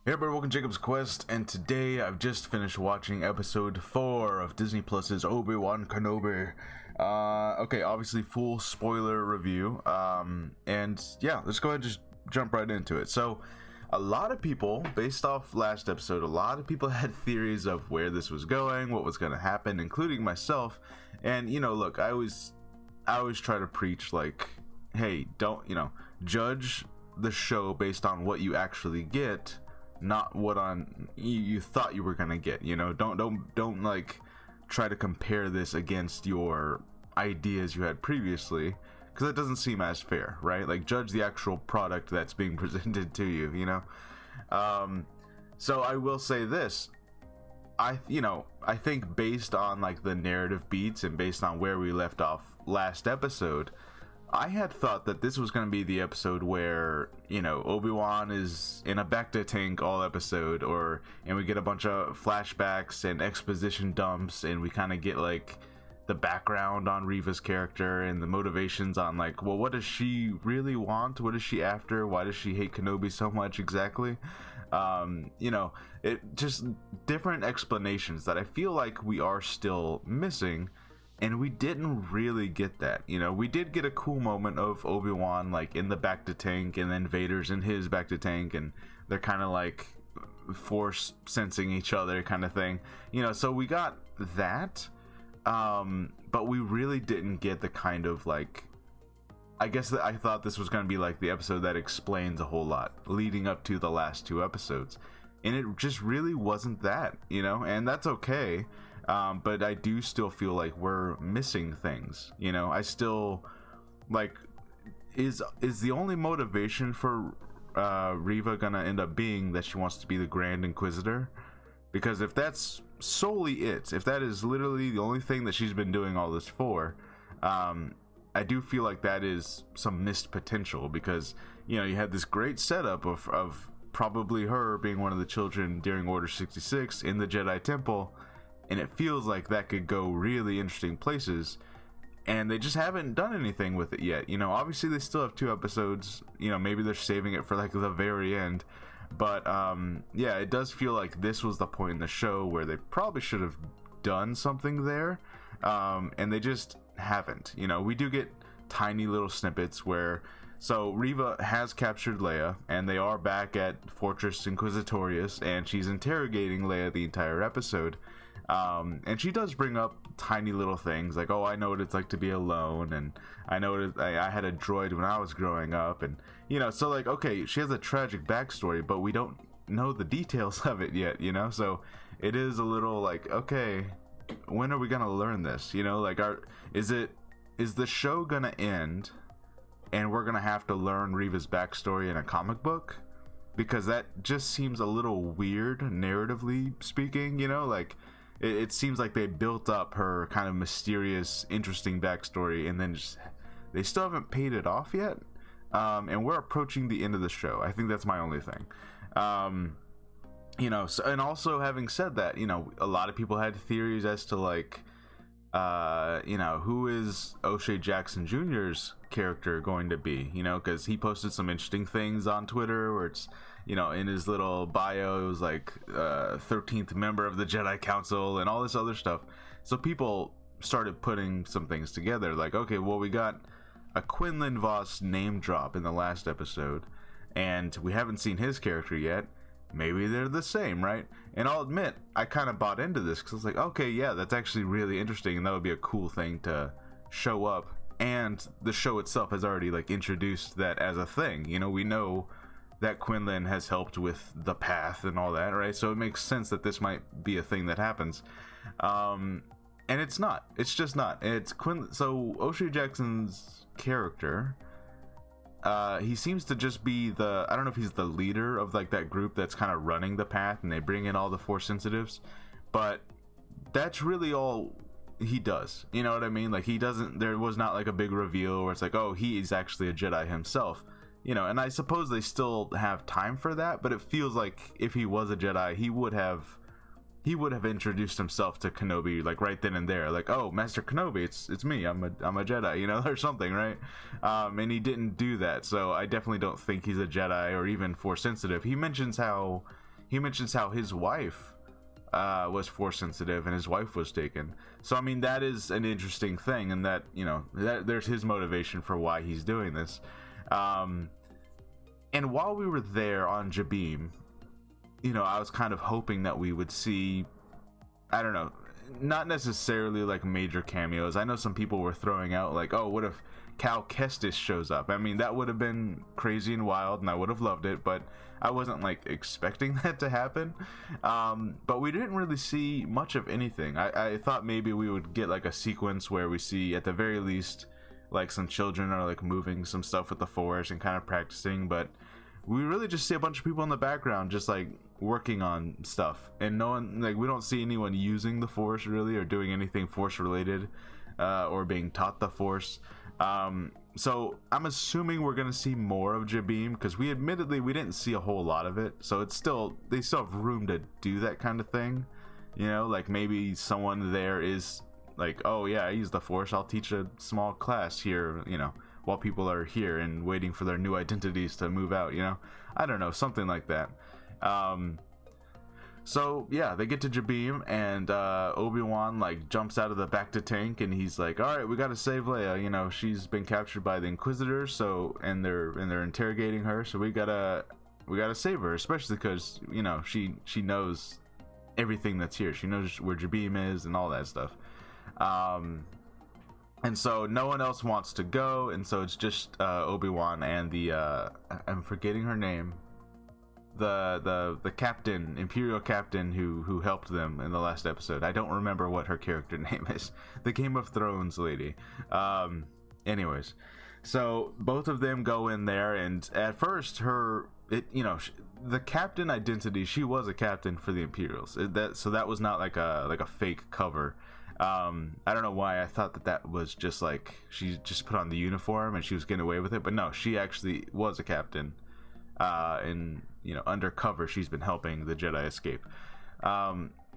Hey everybody, welcome to Jacob's Quest, and today I've just finished watching episode 4 of Disney Plus's Obi-Wan Kenobi. Okay, obviously full spoiler review, and yeah, let's go ahead and just jump right into it. So, a lot of people, based off last episode, a lot of people had theories of where this was going, what was going to happen, including myself. And, you know, look, I always try to preach, like, hey, don't, judge the show based on what you actually get, not what on you thought you were gonna get. Don't like try to compare this against your ideas you had previously, because it doesn't seem as fair, right? Like, judge the actual product that's being presented to you. So I will say this. I think based on like the narrative beats and based on where we left off last episode, I had thought that this was going to be the episode where, Obi-Wan is in a Bacta tank all episode, and we get a bunch of flashbacks and exposition dumps, and we kind of get like the background on Reva's character and the motivations on like, well, what does she really want? What is she after? Why does she hate Kenobi so much exactly? It just different explanations that I feel like we are still missing. And we didn't really get that. We did get a cool moment of Obi-Wan like in the Bacta tank, and then Vader's in his Bacta tank, and they're kind of like force sensing each other kind of thing. So we got that, but we really didn't get the kind of like, I guess that I thought this was going to be like the episode that explains a whole lot leading up to the last two episodes, and it just really wasn't that, and that's okay. But I do still feel like we're missing things. I still like, is the only motivation for Reva gonna end up being that she wants to be the Grand Inquisitor? Because if that's solely it, if that is literally the only thing that she's been doing all this for, I do feel like that is some missed potential, because you had this great setup of probably her being one of the children during Order 66 in the Jedi Temple. And it feels like that could go really interesting places, and they just haven't done anything with it yet. Obviously they still have two episodes. Maybe they're saving it for like the very end. But yeah, it does feel like this was the point in the show where they probably should have done something there, and they just haven't. We do get tiny little snippets where, so Reva has captured Leia, and they are back at Fortress Inquisitorius, and she's interrogating Leia the entire episode. And she does bring up tiny little things like, oh, I know what it's like to be alone, and I know I had a droid when I was growing up, and so like, okay, she has a tragic backstory, but we don't know the details of it yet, so it is a little like, okay, when are we gonna learn this? Like, is the show gonna end and we're gonna have to learn Reva's backstory in a comic book? Because that just seems a little weird narratively speaking. Like, it seems like they built up her kind of mysterious, interesting backstory, and then they still haven't paid it off yet. And we're approaching the end of the show. I think that's my only thing. So, and also having said that, a lot of people had theories as to like, who is O'Shea Jackson Jr.'s character going to be? Because he posted some interesting things on Twitter where it's, in his little bio, it was like 13th member of the Jedi Council and all this other stuff. So people started putting some things together. Like, okay, well, we got a Quinlan Vos name drop in the last episode, and we haven't seen his character yet. Maybe they're the same, right? And I'll admit, I kind of bought into this, because I was like, okay, yeah, that's actually really interesting, and that would be a cool thing to show up. And the show itself has already like introduced that as a thing. We know that Quinlan has helped with the path and all that, right? So it makes sense that this might be a thing that happens. And it's not. It's just not. It's Quinlan. So O'Shea Jackson's character, he seems to just be I don't know if he's the leader of like that group that's kind of running the path, and they bring in all the Force sensitives, but that's really all he does. You know what I mean? Like, there was not like a big reveal where it's like, oh, he's actually a Jedi himself. And I suppose they still have time for that, but it feels like if he was a Jedi, he would have introduced himself to Kenobi like right then and there, like, oh, Master Kenobi, it's me, I'm a Jedi, or something, right? And he didn't do that, so I definitely don't think he's a Jedi or even Force sensitive. He mentions how he mentions how his wife was force sensitive and his wife was taken. So I mean, that is an interesting thing, and that, you know, that there's his motivation for why he's doing this. And while we were there on Jabeam, you know, I was kind of hoping that we would see, I don't know, not necessarily like major cameos. I know some people were throwing out like, oh, what if Cal Kestis shows up? I mean, that would have been crazy and wild, and I would have loved it, but I wasn't like expecting that to happen. But we didn't really see much of anything. I thought maybe we would get like a sequence where we see, at the very least, like some children are like moving some stuff with the Force and kind of practicing, but we really just see a bunch of people in the background just like working on stuff, and no one, like, we don't see anyone using the Force really, or doing anything Force related, or being taught the Force. So I'm assuming we're gonna see more of Jabeam, because we didn't see a whole lot of it, so it's still, they still have room to do that kind of thing, you know, like maybe someone there is like, oh yeah, I use the Force, I'll teach a small class here, you know, while people are here and waiting for their new identities to move out, you know, I don't know, something like that. So yeah, they get to Jabeam, and Obi-Wan like jumps out of the back to tank, and he's like, all right, we gotta save Leia, you know, she's been captured by the Inquisitors, so, and they're interrogating her, so we gotta save her, especially because, you know, she knows everything that's here, she knows where Jabeam is and all that stuff. And so no one else wants to go, and so it's just Obi-Wan and the I'm forgetting her name, the captain, Imperial captain who helped them in the last episode. I don't remember what her character name is. The Game of Thrones lady. Anyways, so both of them go in there, and at first the captain identity, she was a captain for the Imperials. So that was not like a fake cover. I don't know why I thought that was just like she just put on the uniform and she was getting away with it, but no, she actually was a captain. And, you know, undercover, she's been helping the Jedi escape.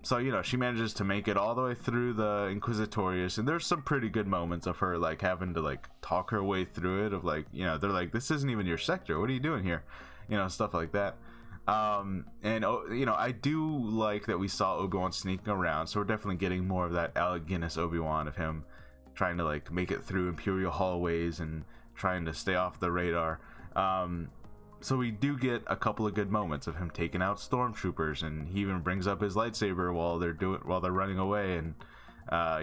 So, you know, she manages to make it all the way through the Inquisitorius, and there's some pretty good moments of her like having to like talk her way through it, of like, you know, they're like, this isn't even your sector, what are you doing here, you know, stuff like that. And you know, I do like that we saw Obi-Wan sneaking around, so we're definitely getting more of that Alec Guinness Obi-Wan, of him trying to like make it through Imperial hallways and trying to stay off the radar. So we do get a couple of good moments of him taking out stormtroopers, and he even brings up his lightsaber while they're running away, and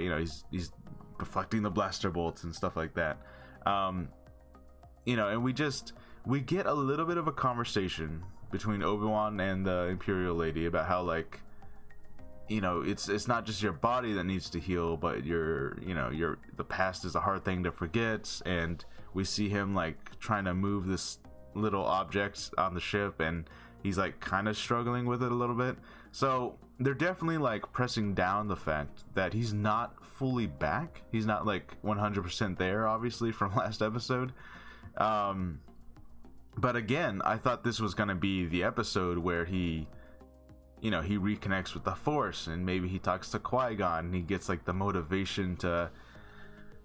you know, he's deflecting the blaster bolts and stuff like that. You know, and we get a little bit of a conversation between Obi-Wan and the Imperial lady about how, like, you know, it's not just your body that needs to heal, but the past is a hard thing to forget. And we see him like trying to move this little object on the ship, and he's like kind of struggling with it a little bit. So they're definitely like pressing down the fact that he's not fully back. He's not like 100% there, obviously, from last episode. But again, I thought this was going to be the episode where he reconnects with the Force, and maybe he talks to Qui-Gon and he gets like the motivation to,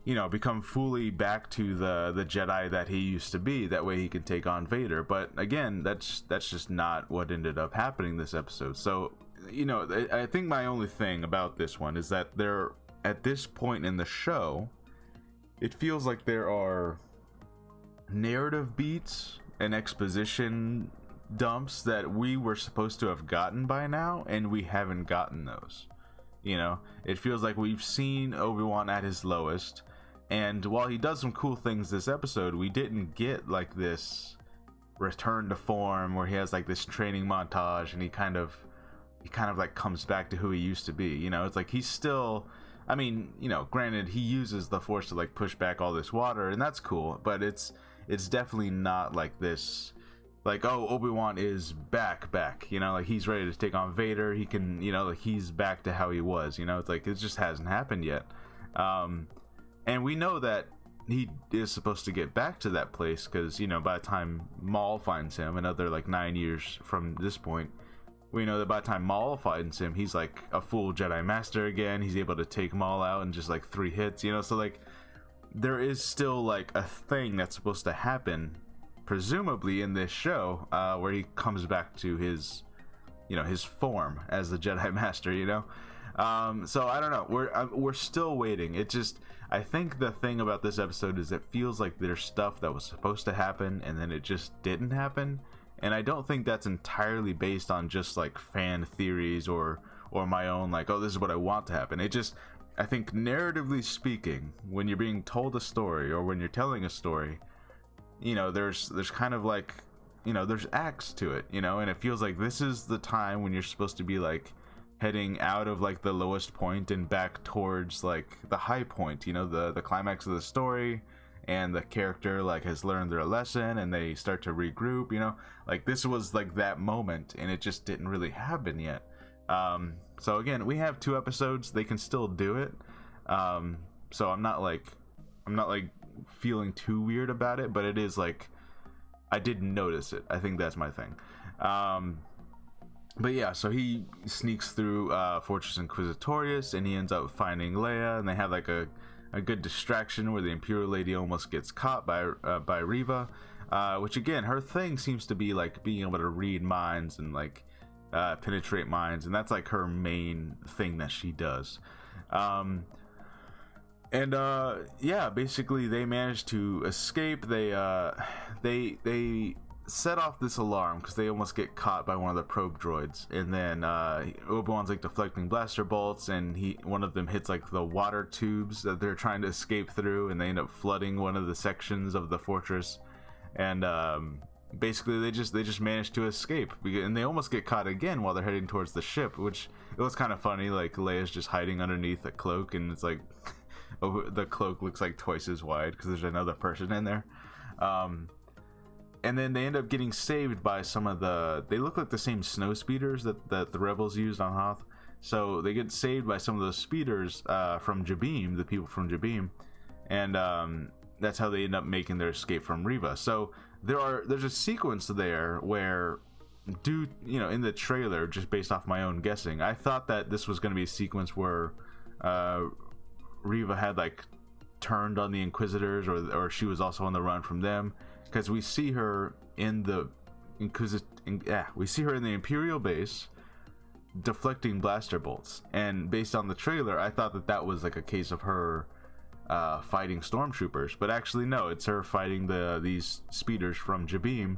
you know, become fully back to the Jedi that he used to be. That way he can take on Vader. But again, that's just not what ended up happening this episode. So, you know, I think my only thing about this one is that at this point in the show, it feels like there are narrative beats and exposition dumps that we were supposed to have gotten by now, and we haven't gotten those. You know, it feels like we've seen Obi-Wan at his lowest, and while he does some cool things this episode, we didn't get like this return to form where he has like this training montage and he kind of like comes back to who he used to be. You know, it's like he's still, I mean, you know, granted, he uses the Force to like push back all this water, and that's cool, but it's definitely not like this, like, oh, Obi-Wan is back, you know, like he's ready to take on Vader, he can, you know, like he's back to how he was, you know, it's like it just hasn't happened yet. And we know that he is supposed to get back to that place, because, you know, by the time Maul finds him, another like 9 years from this point, we know that by the time Maul finds him, he's like a full Jedi Master again. He's able to take Maul out in just like 3 hits, you know, so like there is still like a thing that's supposed to happen, presumably in this show, where he comes back to his his form as the Jedi Master, so I don't know, we're still waiting. I think the thing about this episode is it feels like there's stuff that was supposed to happen and then it just didn't happen, and I don't think that's entirely based on just like fan theories or my own, like, oh, this is what I want to happen. I think narratively speaking, when you're being told a story or when you're telling a story, there's kind of like, there's acts to it, and it feels like this is the time when you're supposed to be like heading out of like the lowest point and back towards like the high point, the climax of the story, and the character like has learned their lesson and they start to regroup, like this was like that moment, and it just didn't really happen yet. So again, we have 2 episodes, they can still do it. So I'm not like feeling too weird about it, but it is like I didn't notice it. I think that's my thing. But yeah, so he sneaks through Fortress Inquisitorius and he ends up finding Leia, and they have like a good distraction where the Imperial Lady almost gets caught by Reva, which again, her thing seems to be like being able to read minds and like penetrate minds, and that's like her main thing that she does. Yeah, basically they managed to escape. They set off this alarm because they almost get caught by one of the probe droids, and then Obi-Wan's like deflecting blaster bolts, and one of them hits like the water tubes that they're trying to escape through, and they end up flooding one of the sections of the fortress, and basically they just managed to escape, and they almost get caught again while they're heading towards the ship, which it was kind of funny. Like Leia's just hiding underneath a cloak, and it's like the cloak looks like twice as wide because there's another person in there. And then they end up getting saved by some of they look like the same snow speeders that the rebels used on Hoth. So they get saved by some of those speeders from Jabim, the people from Jabim, and that's how they end up making their escape from Reva. So there's a sequence there where, in the trailer, just based off my own guessing, I thought that this was going to be a sequence where Reva had like turned on the Inquisitors, or she was also on the run from them, because we see her in the Imperial base deflecting blaster bolts, and based on the trailer I thought that was like a case of her fighting stormtroopers, but actually no, it's her fighting these speeders from Jabim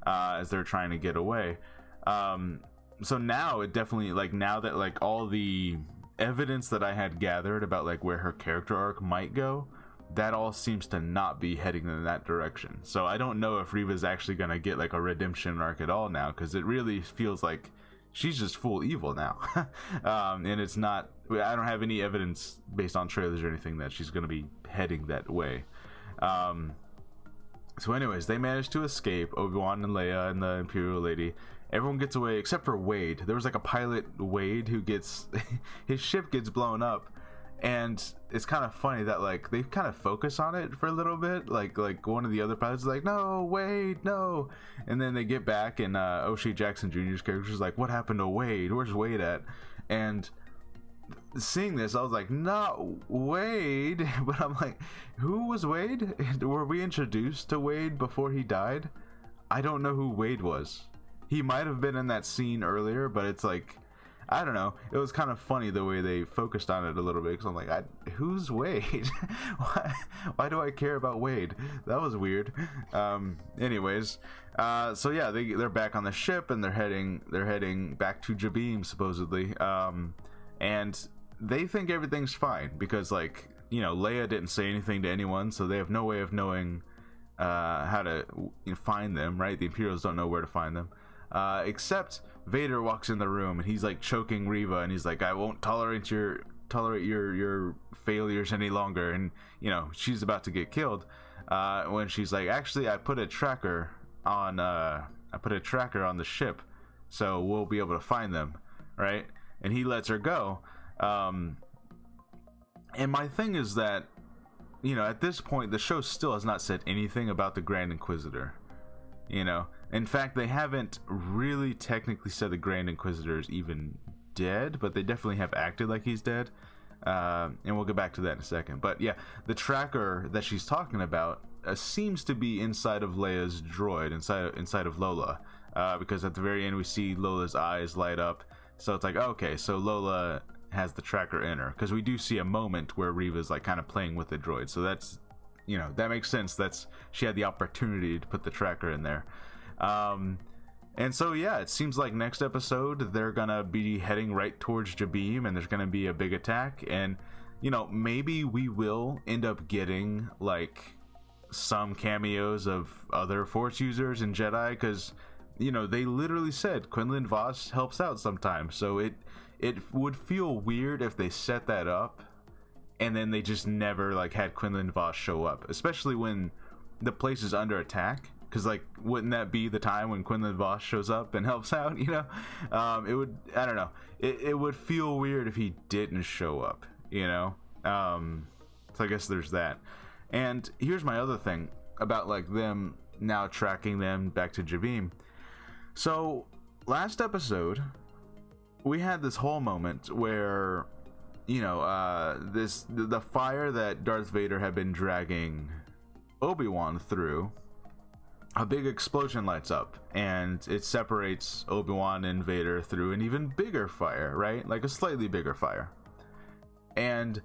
as they're trying to get away. So now it definitely, like, now that like all the evidence that I had gathered about like where her character arc might go, that all seems to not be heading in that direction. So I don't know if Reva's actually gonna get like a redemption arc at all now, because it really feels like she's just full evil now. And it's not, I don't have any evidence based on trailers or anything that she's gonna be heading that way. So anyways, they managed to escape, Obi-Wan and Leia and the Imperial Lady. Everyone gets away except for Wade. There was like a pilot, Wade, who gets his ship gets blown up, and it's kind of funny that like they kind of focus on it for a little bit, like one of the other pilots is like, no, Wade, no, and then they get back, and O'Shea Jackson Jr.'s character is like, what happened to Wade? Where's Wade at? And seeing this, I was like, not Wade. But I'm like, who was Wade? Were we introduced to Wade before he died? I don't know who Wade was. He might have been in that scene earlier, but it's like, I don't know. It was kind of funny the way they focused on it a little bit, because I'm like, who's Wade? why do I care about Wade? That was weird. Anyways, so yeah, they're back on the ship, and they're heading back to Jabim supposedly. And they think everything's fine because, like, Leia didn't say anything to anyone, so they have no way of knowing how to find them, right? The Imperials don't know where to find them. Except Vader walks in the room and he's like choking Reva, and he's like, I won't tolerate your failures any longer, and she's about to get killed when she's like, actually, I put a tracker on the ship, so we'll be able to find them, right? And he lets her go. And my thing is that at this point the show still has not said anything about the Grand Inquisitor. In fact, they haven't really technically said the Grand Inquisitor is even dead, but they definitely have acted like he's dead. And we'll get back to that in a second. But yeah, the tracker that she's talking about seems to be inside of Leia's droid, inside of Lola. because at the very end we see Lola's eyes light up. So it's like, okay, so Lola has the tracker in her, because we do see a moment where Reva's like kind of playing with the droid. So that's, you know, that makes sense. That's, she had the opportunity to put the tracker in there. And so yeah, it seems like next episode they're gonna be heading right towards Jabeam, and there's gonna be a big attack. And you know, maybe we will end up getting like some cameos of other Force users and Jedi, because you know, they literally said Quinlan Vos helps out sometimes. So it would feel weird if they set that up and then they just never like had Quinlan Vos show up, especially when the place is under attack. Because like, wouldn't that be the time when Quinlan Vos shows up and helps out? You know, it would. I don't know. It would feel weird if he didn't show up. You know, so I guess there's that. And here's my other thing about like them now tracking them back to Jabeam. So last episode, we had this whole moment where, you know, the fire that Darth Vader had been dragging Obi-Wan through. A big explosion lights up, and it separates Obi-Wan and Vader through an even bigger fire, right? Like a slightly bigger fire. And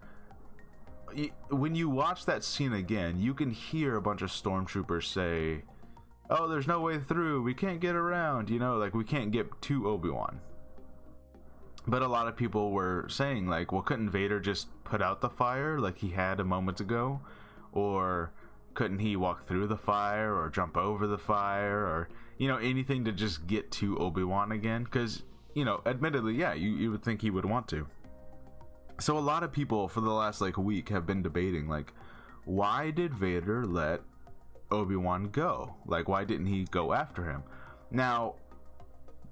when you watch that scene again, you can hear a bunch of stormtroopers say, oh, there's no way through, we can't get around, you know, like we can't get to Obi-Wan. But a lot of people were saying like, well, couldn't Vader just put out the fire like he had a moment ago? Or couldn't he walk through the fire or jump over the fire, or, you know, anything to just get to Obi-Wan again? Because, you know, admittedly, yeah, you would think he would want to. So a lot of people for the last like week have been debating like, why did Vader let Obi-Wan go? Like, why didn't he go after him? Now,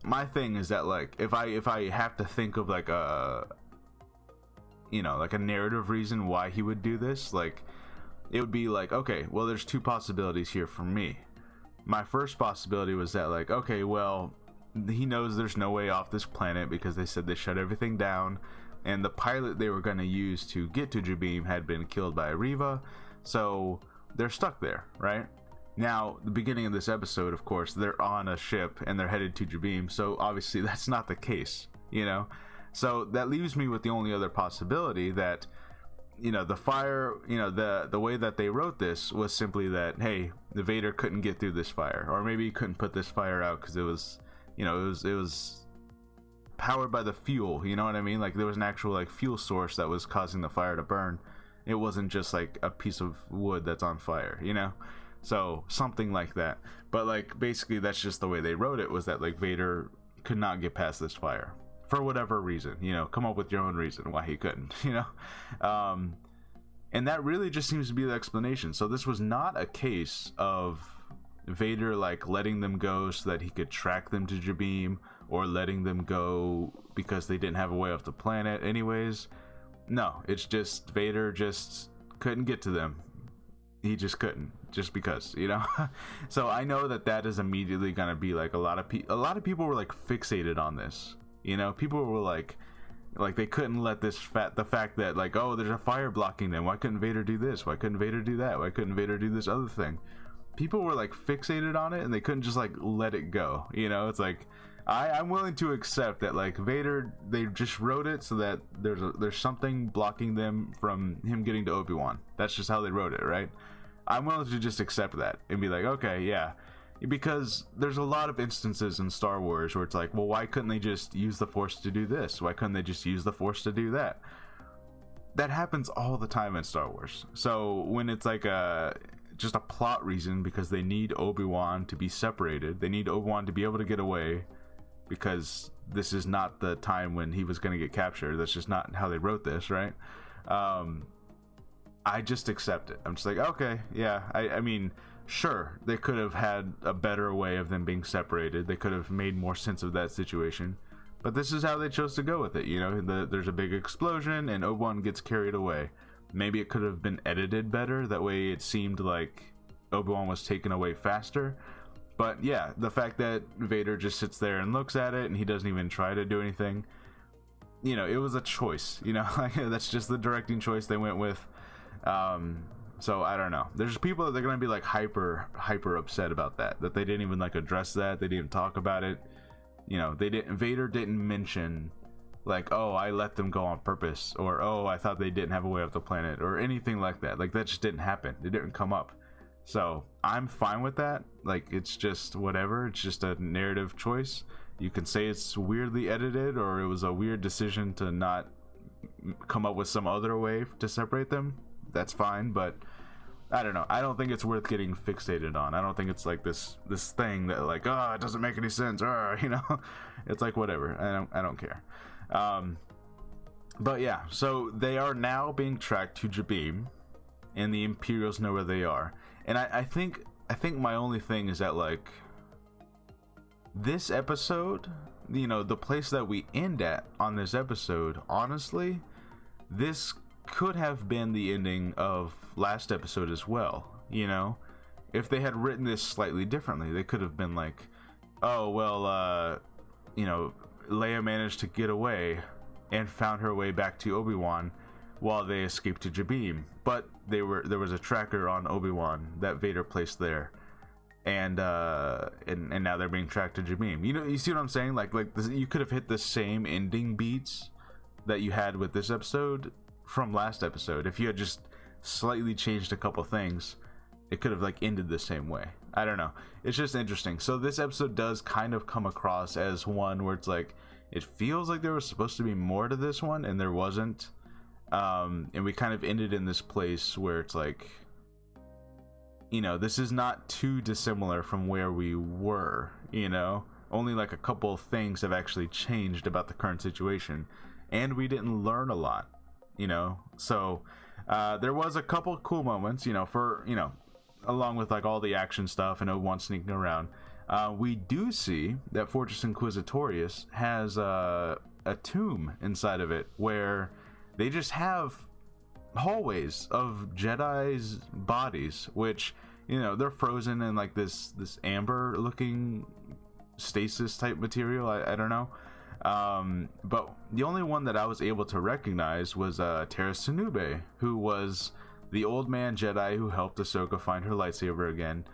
my thing is that like, if I have to think of like a, you know, like a narrative reason why he would do this, like, it would be like, okay, well, there's two possibilities here for me. My first possibility was that like, okay, well, he knows there's no way off this planet because they said they shut everything down, and the pilot they were going to use to get to Jabeam had been killed by Reva, so they're stuck there, right? Now, the beginning of this episode, of course, they're on a ship and they're headed to Jabeam, so obviously that's not the case, you know? So that leaves me with the only other possibility that, you know, the fire, you know, the way that they wrote this was simply that, hey, the Vader couldn't get through this fire, or maybe he couldn't put this fire out because it was, you know, it was powered by the fuel, you know what I mean? Like there was an actual like fuel source that was causing the fire to burn. It wasn't just like a piece of wood that's on fire, you know? So something like that. But like basically that's just the way they wrote it, was that like Vader could not get past this fire. For whatever reason, you know, come up with your own reason why he couldn't, you know? And that really just seems to be the explanation. So this was not a case of Vader like letting them go so that he could track them to Jabeam, or letting them go because they didn't have a way off the planet anyways. No, it's just Vader just couldn't get to them. He just couldn't, just because, you know? So I know that that is immediately gonna be like a lot of people were like fixated on this. You know, people were like they couldn't let the fact that like, oh, there's a fire blocking them. Why couldn't Vader do this? Why couldn't Vader do that? Why couldn't Vader do this other thing? People were like fixated on it, and they couldn't just like let it go. You know, it's like I'm willing to accept that like Vader, they just wrote it so that there's something blocking them from him getting to Obi-Wan. That's just how they wrote it, right? I'm willing to just accept that and be like, okay, yeah. Because there's a lot of instances in Star Wars where it's like, well, why couldn't they just use the Force to do this? Why couldn't they just use the Force to do that? That happens all the time in Star Wars. So when it's like just a plot reason because they need Obi-Wan to be separated, they need Obi-Wan to be able to get away because this is not the time when he was going to get captured. That's just not how they wrote this, right? I just accept it. I'm just like, okay, yeah, I mean, sure, they could have had a better way of them being separated. They could have made more sense of that situation. But this is how they chose to go with it, you know? There's a big explosion and Obi-Wan gets carried away. Maybe it could have been edited better. That way it seemed like Obi-Wan was taken away faster. But yeah, the fact that Vader just sits there and looks at it and he doesn't even try to do anything, you know, it was a choice, you know? That's just the directing choice they went with. So I don't know. There's people that they're gonna be like hyper upset about that they didn't even like address that. They didn't even talk about it. You know, Vader didn't mention like, oh, I let them go on purpose, or oh, I thought they didn't have a way off the planet, or anything like that. Like, that just didn't happen. It didn't come up. So I'm fine with that. Like, it's just whatever. It's just a narrative choice. You can say it's weirdly edited, or it was a weird decision to not come up with some other way to separate them. That's fine, but I don't know. I don't think it's worth getting fixated on. I don't think it's like this thing that like, oh, it doesn't make any sense, you know. It's like whatever. I don't care. But yeah, so they are now being tracked to Jabim, and the Imperials know where they are. And I think my only thing is that, like, this episode, you know, the place that we end at on this episode, honestly, this could have been the ending of last episode as well. You know, if they had written this slightly differently, they could have been like, oh, well, you know, Leia managed to get away and found her way back to Obi-Wan while they escaped to Jabim, but there was a tracker on Obi-Wan that Vader placed there, and now they're being tracked to Jabim. You know, you see what I'm saying? Like this, you could have hit the same ending beats that you had with this episode from last episode. If you had just slightly changed a couple things, it could have like ended the same way. I don't know. It's just interesting. So this episode does kind of come across as one where it's like, it feels like there was supposed to be more to this one, and there wasn't. And we kind of ended in this place where it's like, you know, this is not too dissimilar from where we were, you know? Only like a couple of things have actually changed about the current situation, and we didn't learn a lot, you know? So there was a couple cool moments, you know, along with like all the action stuff and Obi-Wan sneaking around. We do see that Fortress Inquisitorius has a tomb inside of it where they just have hallways of Jedi's bodies, which, you know, they're frozen in like this amber looking stasis type material. I don't know. But the only one that I was able to recognize was Tera Sinube, who was the old man Jedi who helped Ahsoka find her lightsaber again.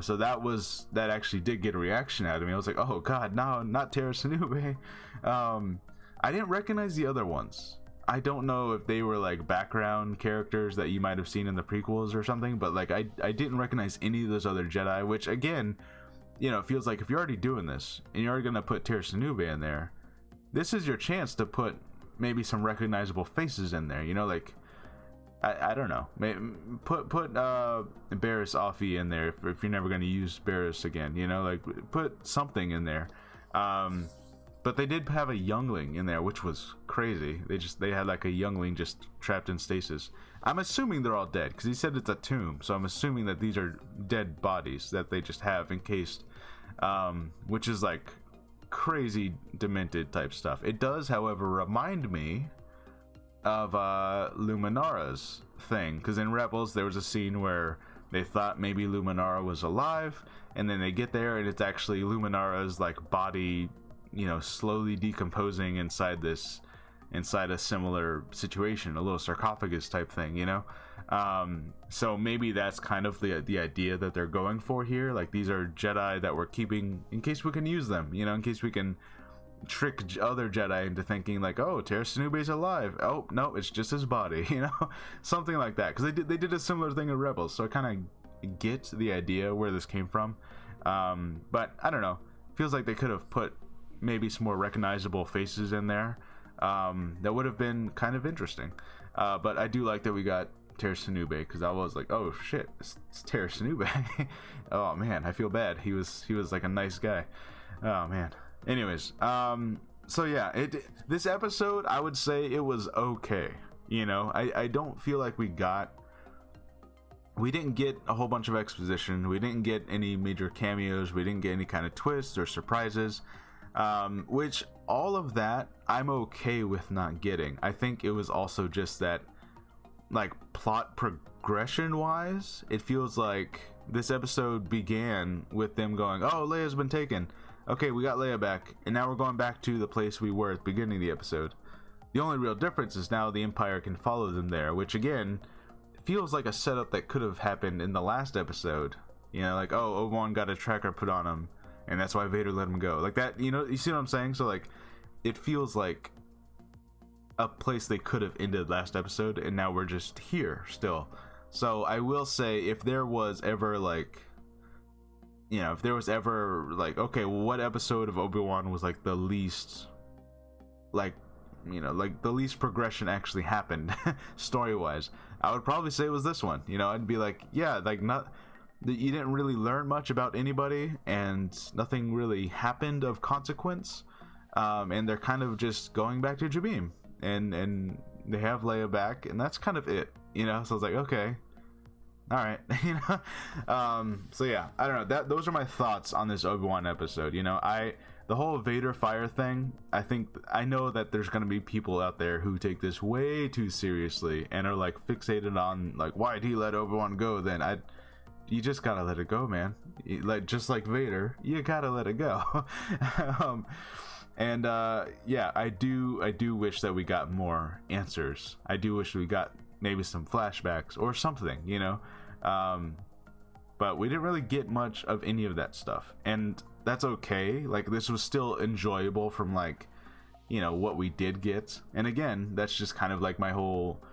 So that actually did get a reaction out of me. I was like, oh god, no, not Tera Sinube. I didn't recognize the other ones. I don't know if they were like background characters that you might have seen in the prequels or something, but like I didn't recognize any of those other Jedi, which again, you know, it feels like if you're already doing this and you're already gonna put Tera Sinube in there, this is your chance to put maybe some recognizable faces in there, you know, like I don't know, put Barriss Offee in there if you're never going to use Barriss again, you know, like put something in there. But they did have a youngling in there, which was crazy. They had like a youngling just trapped in stasis. I'm assuming they're all dead because he said it's a tomb, so I'm assuming that these are dead bodies that they just have encased, which is like crazy demented type stuff. It does, however, remind me of Luminara's thing, because in Rebels there was a scene where they thought maybe Luminara was alive, and then they get there and it's actually Luminara's like body, you know, slowly decomposing inside a similar situation, a little sarcophagus type thing, you know. So maybe that's kind of the idea that they're going for here. Like, these are Jedi that we're keeping in case we can use them, you know, in case we can trick other Jedi into thinking like, oh, Tera Sinube's alive. Oh no, it's just his body, you know, something like that. Because they did a similar thing in Rebels, so I kind of get the idea where this came from. But I don't know. Feels like they could have put maybe some more recognizable faces in there. That would have been kind of interesting. But I do like that we got Tera Sinube, because I was like, oh shit, it's Tera Sinube. Oh man, I feel bad. He was like a nice guy. Oh man. Anyways, so yeah, this episode, I would say it was okay. You know, I don't feel like we didn't get a whole bunch of exposition. We didn't get any major cameos. We didn't get any kind of twists or surprises. Which, all of that, I'm okay with not getting. I think it was also just that, like, plot progression wise, it feels like this episode began with them going, oh, Leia's been taken. Okay, we got Leia back, and now we're going back to the place we were at the beginning of the episode. The only real difference is now the Empire can follow them there, which again feels like a setup that could have happened in the last episode. You know, like, oh, Obi-Wan got a tracker put on him, and that's why Vader let him go. Like that, you know, you see what I'm saying? So, like, it feels like a place they could have ended last episode, and now we're just here still. So, I will say, if there was ever, like, you know, if there was ever, like, okay, well, what episode of Obi-Wan was, like, the least, like, you know, like, the least progression actually happened, story-wise, I would probably say it was this one. You know, I'd be like, yeah, like, you didn't really learn much about anybody, and nothing really happened of consequence, and they're kind of just going back to Jabim, and they have Leia back, and that's kind of it, you know. So I was like, okay, all right, you know. So yeah, I don't know, those are my thoughts on this Obi-Wan episode. You know, the whole Vader fire thing, I know that there's gonna be people out there who take this way too seriously and are like fixated on like, why'd he let Obi-Wan go? Then you just gotta let it go, man. Like, just like Vader, you gotta let it go. Yeah, I do wish that we got more answers. I do wish we got maybe some flashbacks or something, you know. But we didn't really get much of any of that stuff, and that's okay. Like, this was still enjoyable from, like, you know, what we did get. And again, that's just kind of like my whole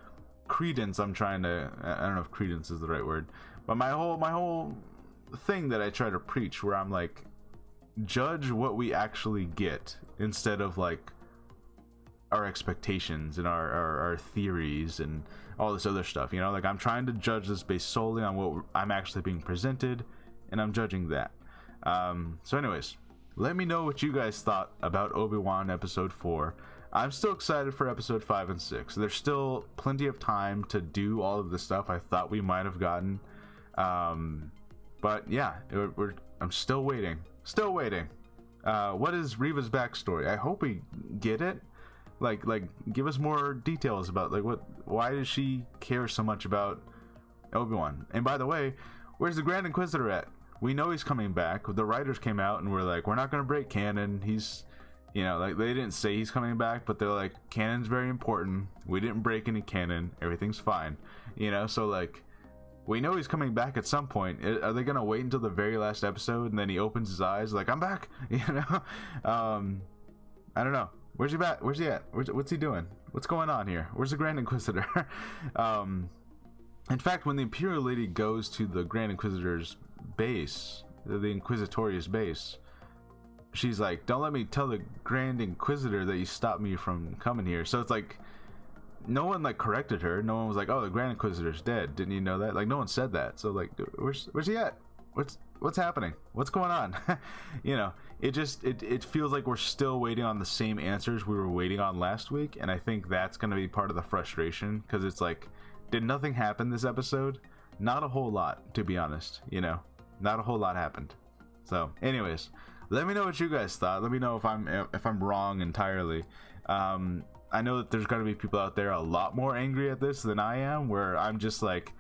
credence. I don't know if credence is the right word, but my whole thing that I try to preach, where I'm like, judge what we actually get instead of like our expectations and our theories and all this other stuff, you know. Like, I'm trying to judge this based solely on what I'm actually being presented, and I'm judging that. So anyways, let me know what you guys thought about Obi-Wan episode 4. I'm still excited for episode 5 and 6. There's still plenty of time to do all of the stuff I thought we might have gotten. But yeah, I'm still waiting. What is Reva's backstory? I hope we get it. Like give us more details about, like, why does she care so much about Obi-Wan? And by the way, where's the Grand Inquisitor at? We know he's coming back. The writers came out and were like, we're not going to break canon. He's, you know, like, they didn't say he's coming back, but they're like, canon's very important. We didn't break any canon. Everything's fine. You know, so, like, we know he's coming back at some point. Are they going to wait until the very last episode and then he opens his eyes like, I'm back? You know? I don't know. Where's he back? Where's he at? What's he doing? What's going on here? Where's the Grand Inquisitor? In fact, when the Imperial Lady goes to the Grand Inquisitor's base, the Inquisitorius base, she's like, don't let me tell the Grand Inquisitor that you stopped me from coming here. So it's like, no one like corrected her. No one was like, oh, the Grand Inquisitor's dead. Didn't you know that? Like, no one said that. So like, where's he at? What's happening? What's going on? You know, it feels like we're still waiting on the same answers we were waiting on last week, and I think that's going to be part of the frustration, because it's like, did nothing happen this episode? Not a whole lot, to be honest. You know, not a whole lot happened. So anyways, let me know what you guys thought. Let me know if I'm wrong entirely. I know that there's going to be people out there a lot more angry at this than I am, where I'm just like,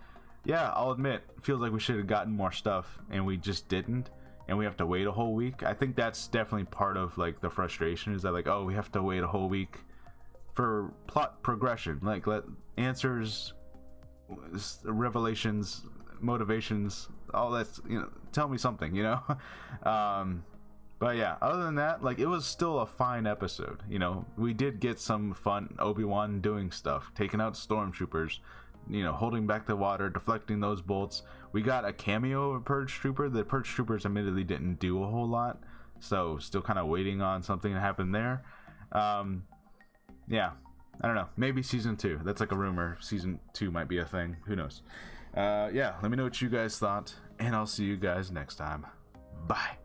yeah, I'll admit, it feels like we should have gotten more stuff and we just didn't, and we have to wait a whole week. I think that's definitely part of like the frustration, is that like, oh, we have to wait a whole week for plot progression, like let answers, revelations, motivations, all that's, you know, tell me something, you know. But yeah, other than that, like, it was still a fine episode. You know, we did get some fun Obi-Wan doing stuff, taking out stormtroopers, you know, holding back the water, deflecting those bolts. We got a cameo of a Purge Trooper. The Purge Troopers admittedly didn't do a whole lot, so still kind of waiting on something to happen there. Yeah, I don't know, maybe season 2. That's like a rumor. Season 2 might be a thing. Who knows? Yeah, let me know what you guys thought, and I'll see you guys next time. Bye.